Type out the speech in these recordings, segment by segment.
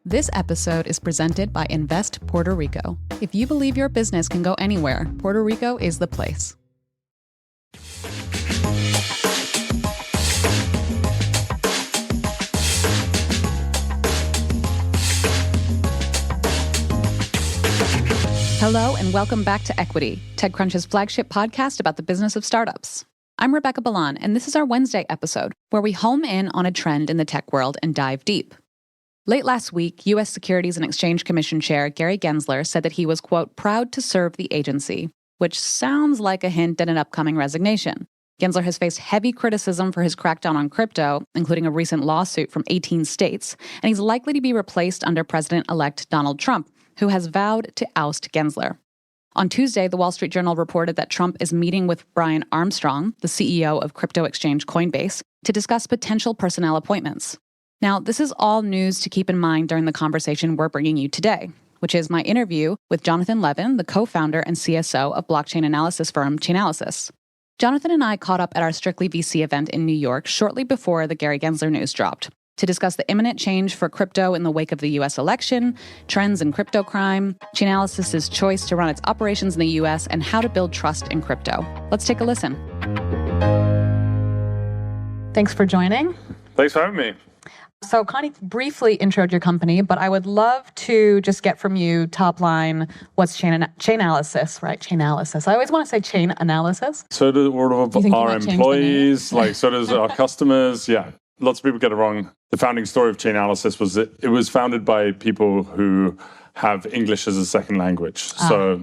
This episode is presented by Invest Puerto Rico. If you believe your business can go anywhere, Puerto Rico is the place. Hello and welcome back to Equity, TechCrunch's flagship podcast about the business of startups. I'm Rebecca Bellan, and this is our Wednesday episode, where we home in on a trend in the tech world and dive deep. Late last week, U.S. Securities and Exchange Commission Chair Gary Gensler said that he was, quote, proud to serve the agency, which sounds like a hint at an upcoming resignation. Gensler has faced heavy criticism for his crackdown on crypto, including a recent lawsuit from 18 states, and he's likely to be replaced under President-elect Donald Trump, who has vowed to oust Gensler. On Tuesday, the Wall Street Journal reported that Trump is meeting with Brian Armstrong, the CEO of crypto exchange Coinbase, to discuss potential personnel appointments. Now, this is all news to keep in mind during the conversation we're bringing you today, which is my interview with Jonathan Levin, the co-founder and CSO of blockchain analysis firm Chainalysis. Jonathan and I caught up at our Strictly VC event in New York shortly before the Gary Gensler news dropped to discuss the imminent change for crypto in the wake of the U.S. election, trends in crypto crime, Chainalysis' choice to run its operations in the U.S., and how to build trust in crypto. Let's take a listen. Thanks for joining. Thanks for having me. So Connie briefly introed your company, but I would love to just get from you top line, what's Chainalysis, right? Chainalysis. I always want to say chain analysis. So do all of our employees, so does our customers. Yeah, lots of people get it wrong. The founding story of Chainalysis was that it was founded by people who have English as a second language. So,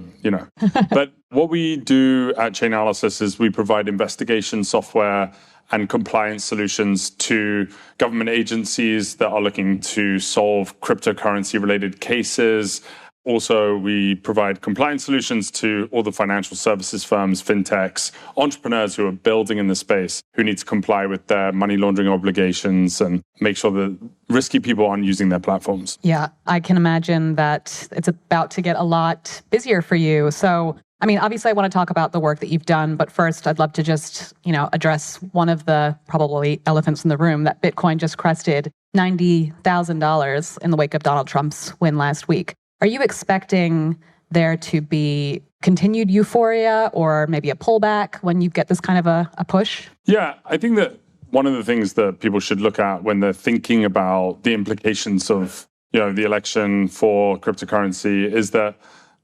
But what we do at Chainalysis is we provide investigation software and compliance solutions to government agencies that are looking to solve cryptocurrency-related cases. Also, we provide compliance solutions to all the financial services firms, fintechs, entrepreneurs who are building in the space, who need to comply with their money laundering obligations and make sure that risky people aren't using their platforms. Yeah, I can imagine that it's about to get a lot busier for you. So, obviously I want to talk about the work that you've done, but first I'd love to just, address one of the probably elephants in the room, that Bitcoin just crested $90,000 in the wake of Donald Trump's win last week. Are you expecting there to be continued euphoria or maybe a pullback when you get this kind of a push? Yeah, I think that one of the things that people should look at when they're thinking about the implications of, the election for cryptocurrency is that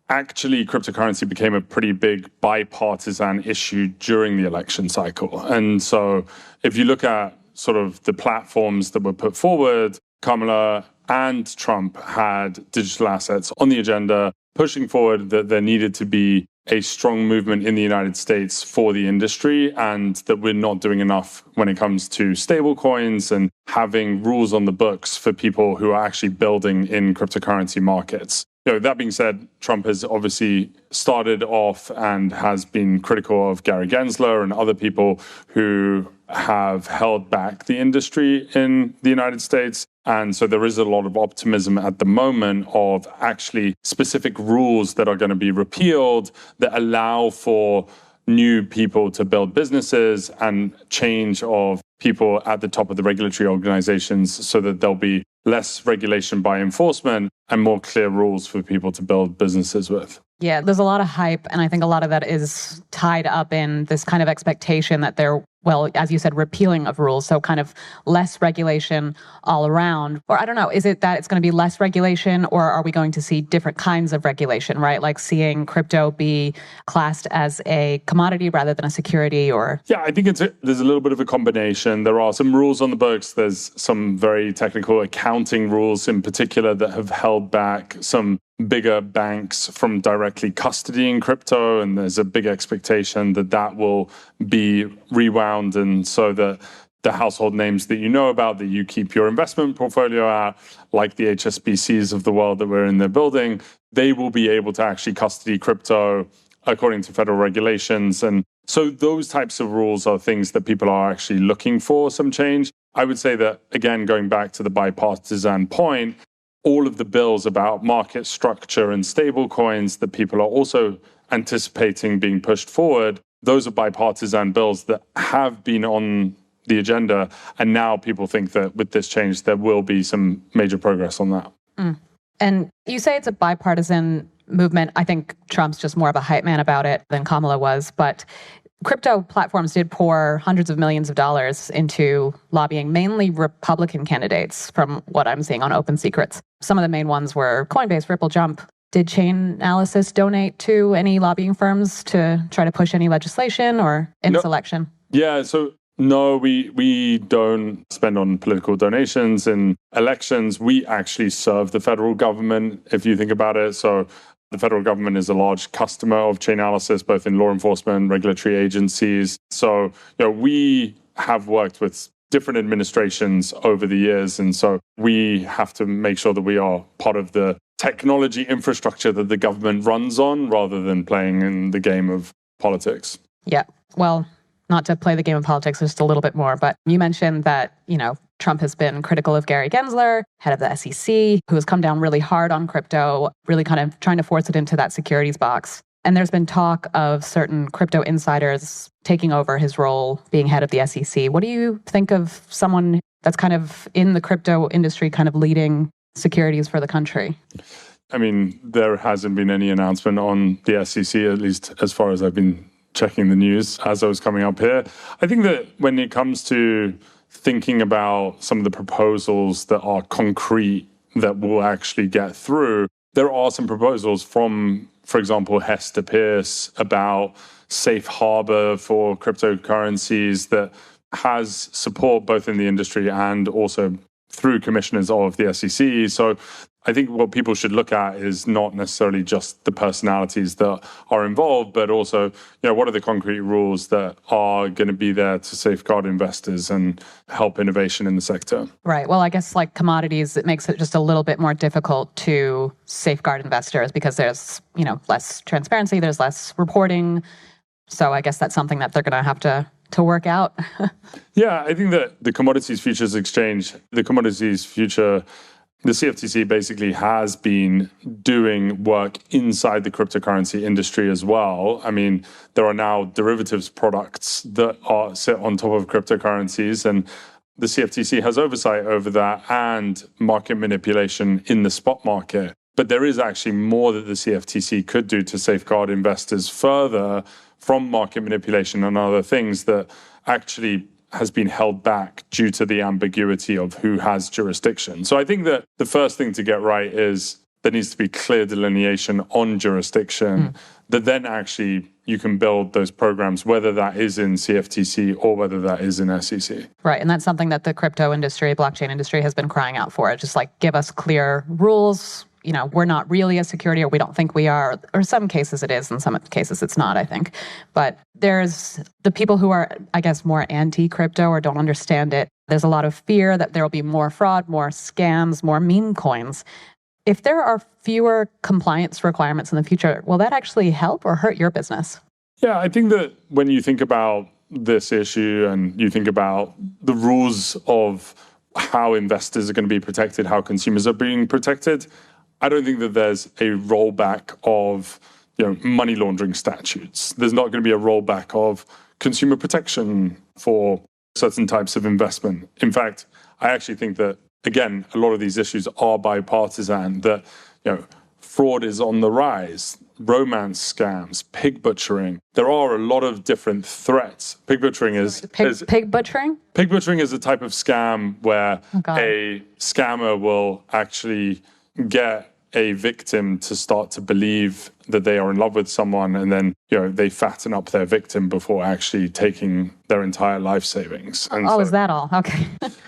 actually cryptocurrency became a pretty big bipartisan issue during the election cycle. And so if you look at sort of the platforms that were put forward, Kamala and Trump had digital assets on the agenda, pushing forward that there needed to be a strong movement in the United States for the industry, and that we're not doing enough when it comes to stablecoins and having rules on the books for people who are actually building in cryptocurrency markets. That being said, Trump has obviously started off and has been critical of Gary Gensler and other people who have held back the industry in the United States. And so there is a lot of optimism at the moment of actually specific rules that are going to be repealed that allow for new people to build businesses and change of people at the top of the regulatory organizations so that there'll be less regulation by enforcement and more clear rules for people to build businesses with. Yeah, there's a lot of hype, and I think a lot of that is tied up in this kind of expectation that there, as you said, repealing of rules, so kind of less regulation all around. Or I don't know, is it that it's going to be less regulation, or are we going to see different kinds of regulation, right? Like seeing crypto be classed as a commodity rather than a security, or? Yeah, I think there's a little bit of a combination. There are some rules on the books. There's some very technical accounting rules in particular that have held back some bigger banks from directly custodying crypto, and there's a big expectation that that will be rewound, and so that the household names that you know about, that you keep your investment portfolio at, like the HSBCs of the world that we're in there building, they will be able to actually custody crypto according to federal regulations. And so those types of rules are things that people are actually looking for some change. I would say that, again, going back to the bipartisan point, all of the bills about market structure and stable coins that people are also anticipating being pushed forward, those are bipartisan bills that have been on the agenda. And now people think that with this change, there will be some major progress on that. And you say it's a bipartisan movement. I think Trump's just more of a hype man about it than Kamala was. But crypto platforms did pour hundreds of millions of dollars into lobbying, mainly Republican candidates, from what I'm seeing on Open Secrets. Some of the main ones were Coinbase, Ripple, Jump. Did Chainalysis donate to any lobbying firms to try to push any legislation or in this election? Yeah, so no, we don't spend on political donations in elections. We actually serve the federal government, if you think about it. So the federal government is a large customer of Chainalysis, both in law enforcement, regulatory agencies. So we have worked with different administrations over the years. And so we have to make sure that we are part of the technology infrastructure that the government runs on rather than playing in the game of politics. Yeah, well, not to play the game of politics just a little bit more, but you mentioned that, Trump has been critical of Gary Gensler, head of the SEC, who has come down really hard on crypto, really kind of trying to force it into that securities box. And there's been talk of certain crypto insiders taking over his role, being head of the SEC. What do you think of someone that's kind of in the crypto industry, kind of leading securities for the country? I mean, there hasn't been any announcement on the SEC, at least as far as I've been checking the news as I was coming up here. I think that when it comes to thinking about some of the proposals that are concrete that will actually get through, there are some proposals from, for example, Hester Pierce about safe harbor for cryptocurrencies that has support both in the industry and also through commissioners of the SEC. So I think what people should look at is not necessarily just the personalities that are involved, but also, what are the concrete rules that are going to be there to safeguard investors and help innovation in the sector? Right. Well, I guess like commodities, it makes it just a little bit more difficult to safeguard investors because there's, less transparency, there's less reporting. So I guess that's something that they're going to have to work out. Yeah, I think that the Commodities Futures Exchange, the CFTC basically has been doing work inside the cryptocurrency industry as well. I mean, there are now derivatives products that sit on top of cryptocurrencies, and the CFTC has oversight over that and market manipulation in the spot market. But there is actually more that the CFTC could do to safeguard investors further from market manipulation and other things that actually has been held back due to the ambiguity of who has jurisdiction. So I think that the first thing to get right is there needs to be clear delineation on jurisdiction that then actually you can build those programs, whether that is in CFTC or whether that is in SEC. Right. And that's something that the crypto industry, blockchain industry has been crying out for. Just like give us clear rules. We're not really a security, or we don't think we are. Or some cases it is, in some cases it's not, I think. But there's the people who are, I guess, more anti-crypto or don't understand it. There's a lot of fear that there will be more fraud, more scams, more meme coins. If there are fewer compliance requirements in the future, will that actually help or hurt your business? Yeah, I think that when you think about this issue and you think about the rules of how investors are going to be protected, how consumers are being protected, I don't think that there's a rollback of money laundering statutes. There's not going to be a rollback of consumer protection for certain types of investment. In fact, I actually think that, again, a lot of these issues are bipartisan, that fraud is on the rise, romance scams, pig butchering. There are a lot of different threats. Pig butchering is... Pig butchering? Pig butchering is a type of scam where a scammer will actually get a victim to start to believe that they are in love with someone, and then they fatten up their victim before actually taking their entire life savings. And is that all? Okay.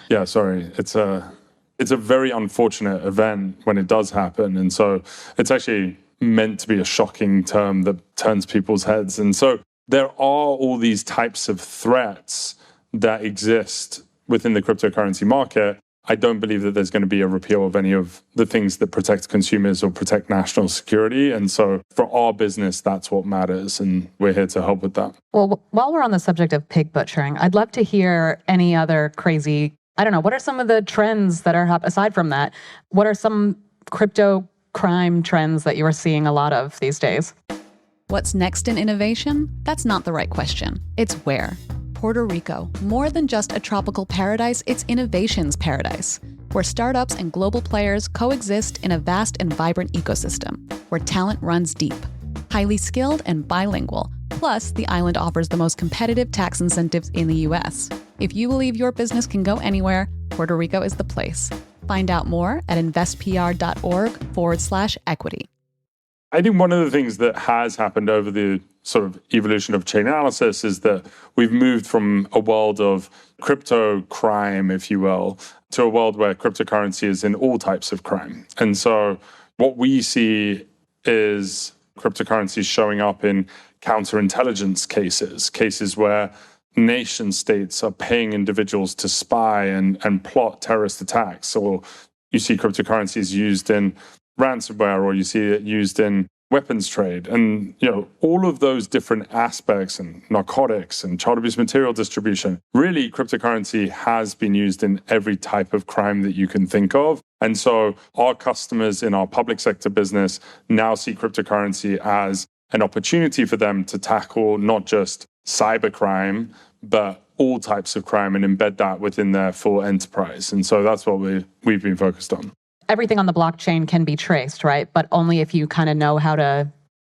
Yeah, sorry. It's a very unfortunate event when it does happen, and so it's actually meant to be a shocking term that turns people's heads. And so there are all these types of threats that exist within the cryptocurrency market. I don't believe that there's going to be a repeal of any of the things that protect consumers or protect national security. And so for our business, that's what matters. And we're here to help with that. Well, while we're on the subject of pig butchering, I'd love to hear any other crazy, what are some of the trends that are, aside from that, what are some crypto crime trends that you are seeing a lot of these days? What's next in innovation? That's not the right question. It's where. Puerto Rico, more than just a tropical paradise, it's innovation's paradise. where startups and global players coexist in a vast and vibrant ecosystem, where talent runs deep, highly skilled and bilingual. Plus, the island offers the most competitive tax incentives in the U.S. If you believe your business can go anywhere, Puerto Rico is the place. Find out more at investpr.org/equity. I think one of the things that has happened over the sort of evolution of Chainalysis is that we've moved from a world of crypto crime, if you will, to a world where cryptocurrency is in all types of crime. And so what we see is cryptocurrency showing up in counterintelligence cases where nation states are paying individuals to spy and plot terrorist attacks, or you see cryptocurrencies used in ransomware, or you see it used in weapons trade. And, all of those different aspects, and narcotics and child abuse material distribution, really cryptocurrency has been used in every type of crime that you can think of. And so our customers in our public sector business now see cryptocurrency as an opportunity for them to tackle not just cybercrime, but all types of crime and embed that within their full enterprise. And so that's what we've been focused on. Everything on the blockchain can be traced, right? But only if you kind of know how to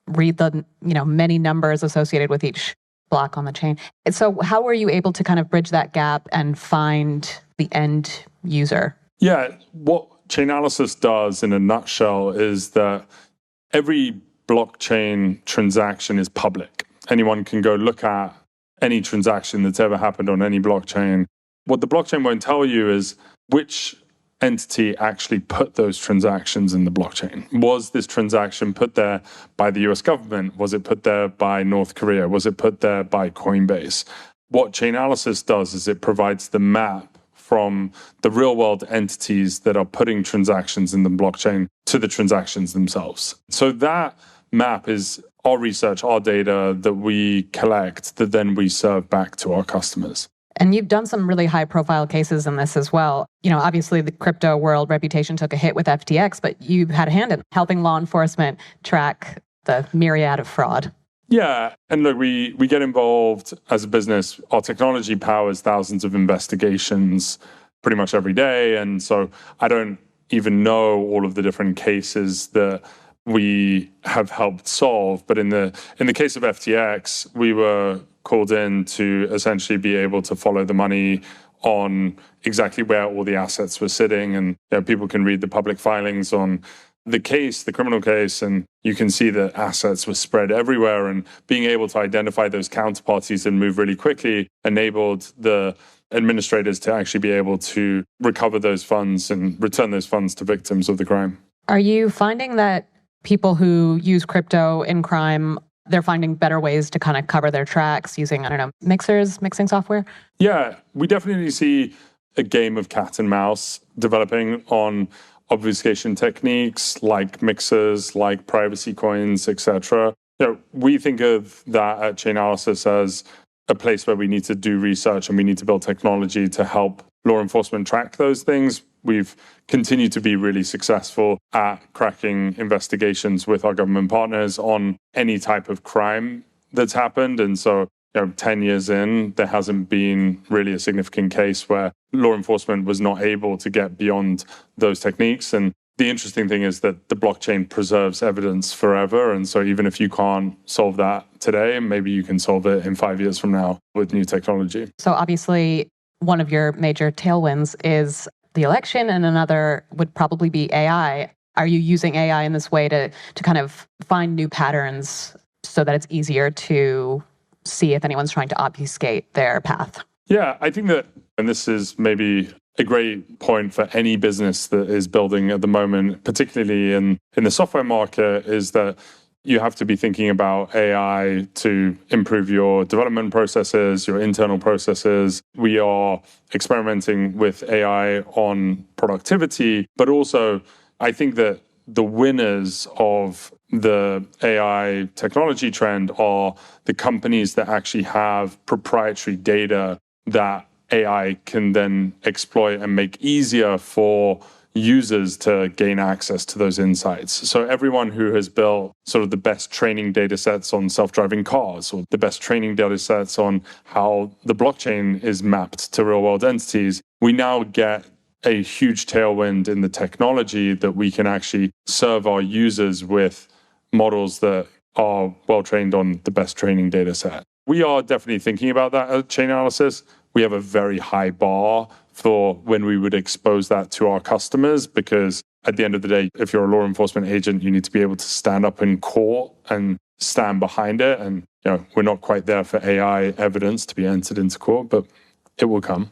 read the, many numbers associated with each block on the chain. And so how were you able to kind of bridge that gap and find the end user? Yeah, what Chainalysis does in a nutshell is that every blockchain transaction is public. Anyone can go look at any transaction that's ever happened on any blockchain. What the blockchain won't tell you is which entity actually put those transactions in the blockchain. Was this transaction put there by the US government? Was it put there by North Korea? Was it put there by Coinbase? What Chainalysis does is it provides the map from the real world entities that are putting transactions in the blockchain to the transactions themselves. So that map is our research, our data that we collect, that then we serve back to our customers. And you've done some really high profile cases in this as well. Obviously the crypto world reputation took a hit with FTX, but you've had a hand in helping law enforcement track the myriad of fraud. Yeah. And look, we get involved as a business. Our technology powers thousands of investigations pretty much every day. And so I don't even know all of the different cases that we have helped solve. But in the case of FTX, we were called in to essentially be able to follow the money on exactly where all the assets were sitting. And people can read the public filings on the case, the criminal case, and you can see that assets were spread everywhere. And being able to identify those counterparties and move really quickly enabled the administrators to actually be able to recover those funds and return those funds to victims of the crime. Are you finding that people who use crypto in crime, they're finding better ways to kind of cover their tracks using, mixing software? Yeah, we definitely see a game of cat and mouse developing on obfuscation techniques like mixers, like privacy coins, etc. We think of that at Chainalysis as a place where we need to do research and we need to build technology to help law enforcement track those things. We've continued to be really successful at cracking investigations with our government partners on any type of crime that's happened. And so 10 years in, there hasn't been really a significant case where law enforcement was not able to get beyond those techniques. And the interesting thing is that the blockchain preserves evidence forever. And so even if you can't solve that today, maybe you can solve it in 5 years from now with new technology. So obviously, one of your major tailwinds is the election, and another would probably be AI. Are you using AI in this way to kind of find new patterns so that it's easier to see if anyone's trying to obfuscate their path? Yeah, I think that, and this is maybe a great point for any business that is building at the moment, particularly in the software market, is that you have to be thinking about AI to improve your development processes, your internal processes. We are experimenting with AI on productivity, but also I think that the winners of the AI technology trend are the companies that actually have proprietary data that AI can then exploit and make easier for users to gain access to those insights. So everyone who has built sort of the best training data sets on self-driving cars, or the best training data sets on how the blockchain is mapped to real world entities, we now get a huge tailwind in the technology that we can actually serve our users with models that are well trained on the best training data set. We are definitely thinking about that at Chainalysis. We have a very high bar for when we would expose that to our customers, because at the end of the day, if you're a law enforcement agent, you need to be able to stand up in court and stand behind it. And we're not quite there for AI evidence to be entered into court, but it will come.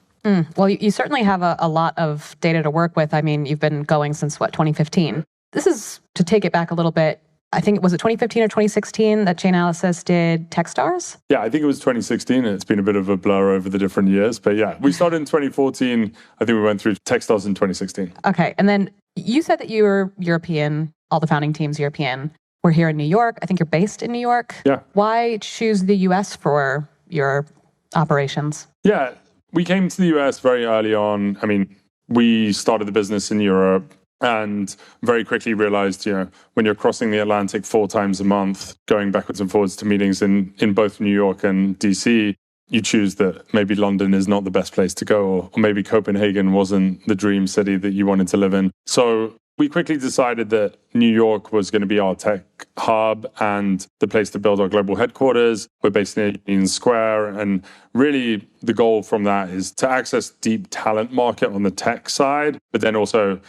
Well, you certainly have a lot of data to work with. I mean, you've been going since, 2015? This is, to take it back a little bit, I think, was it 2015 or 2016 that Chainalysis did Techstars? Yeah, I think it was 2016. It's been a bit of a blur over the different years. But yeah, we started in 2014. I think we went through Techstars in 2016. Okay. And then you said that you were European, all the founding teams European. We're here in New York. I think you're based in New York. Yeah. Why choose the US for your operations? Yeah, we came to the US very early on. I mean, we started the business in Europe and very quickly realized, when you're crossing the Atlantic 4 times a month, going backwards and forwards to meetings in both New York and DC, you choose that maybe London is not the best place to go, or maybe Copenhagen wasn't the dream city that you wanted to live in. So we quickly decided that New York was going to be our tech hub and the place to build our global headquarters. We're based near Union Square. And really the goal from that is to access deep talent market on the tech side, but then also,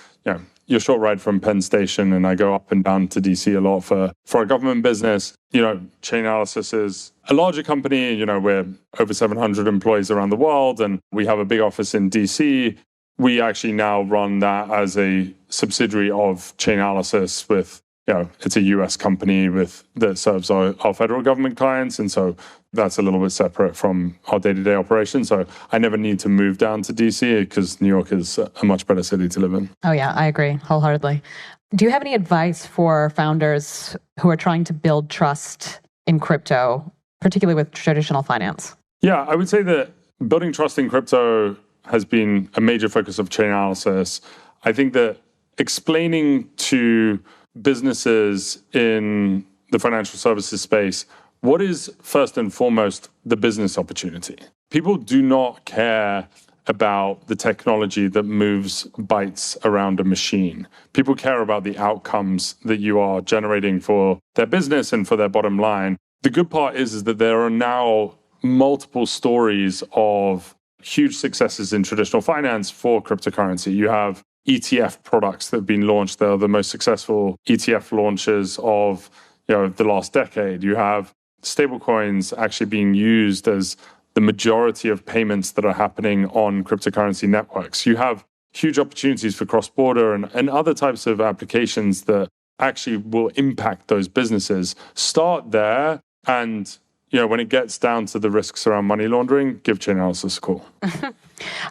your short ride from Penn Station, and I go up and down to DC a lot for our government business. Chainalysis is a larger company. We're over 700 employees around the world, and we have a big office in DC. We actually now run that as a subsidiary of Chainalysis with, it's a US company that serves our federal government clients. And so that's a little bit separate from our day-to-day operation. So I never need to move down to DC because New York is a much better city to live in. Oh yeah, I agree wholeheartedly. Do you have any advice for founders who are trying to build trust in crypto, particularly with traditional finance? Yeah, I would say that building trust in crypto has been a major focus of Chainalysis. I think that explaining to businesses in the financial services space what is first and foremost the business opportunity. People do not care about the technology that moves bytes around a machine. People care about the outcomes that you are generating for their business and for their bottom line. The good part is that there are now multiple stories of huge successes in traditional finance for cryptocurrency. You have ETF products that have been launched. They're the most successful ETF launches of the last decade. You have stablecoins actually being used as the majority of payments that are happening on cryptocurrency networks. You have huge opportunities for cross-border and other types of applications that actually will impact those businesses. Start there, and when it gets down to the risks around money laundering, give Chainalysis a call.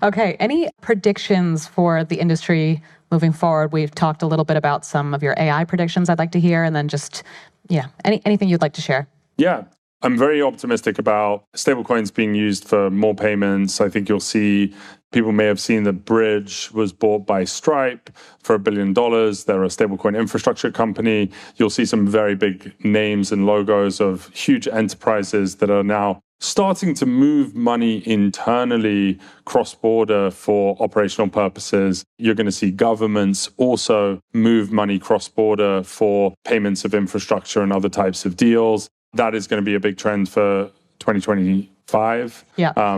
Okay. Any predictions for the industry moving forward? We've talked a little bit about some of your AI predictions I'd like to hear, and then just, anything you'd like to share. Yeah. I'm very optimistic about stablecoins being used for more payments. I think you'll see, people may have seen that Bridge was bought by Stripe for $1 billion. They're a stablecoin infrastructure company. You'll see some very big names and logos of huge enterprises that are now starting to move money internally cross-border for operational purposes. You're going to see governments also move money cross-border for payments of infrastructure and other types of deals. That is going to be a big trend for 2025. Yeah. I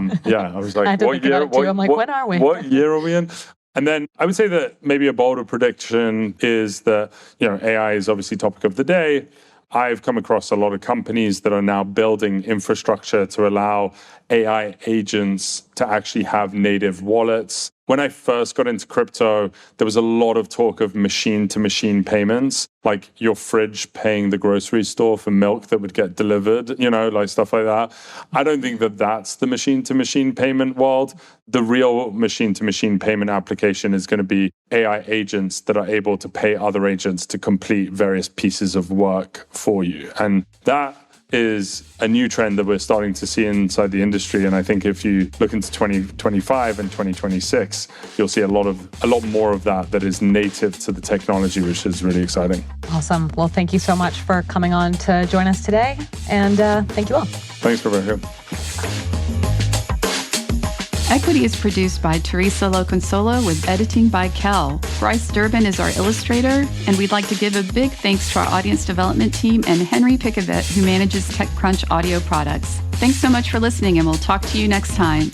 was like, I had to think about it too. I'm like, when are we? What year are we in? And then I would say that maybe a bolder prediction is that, AI is obviously topic of the day. I've come across a lot of companies that are now building infrastructure to allow AI agents to actually have native wallets. When I first got into crypto, there was a lot of talk of machine-to-machine payments, like your fridge paying the grocery store for milk that would get delivered, like stuff like that. I don't think that that's the machine-to-machine payment world. The real machine-to-machine payment application is going to be AI agents that are able to pay other agents to complete various pieces of work for you. And that is a new trend that we're starting to see inside the industry. And I think if you look into 2025 and 2026, you'll see a lot more of that is native to the technology, which is really exciting. Awesome. Well, thank you so much for coming on to join us today. And thank you all. Thanks, Rebecca. Equity is produced by Teresa Loconsolo with editing by Kel. Bryce Durbin is our illustrator, and we'd like to give a big thanks to our audience development team and Henry Pickavet, who manages TechCrunch audio products. Thanks so much for listening, and we'll talk to you next time.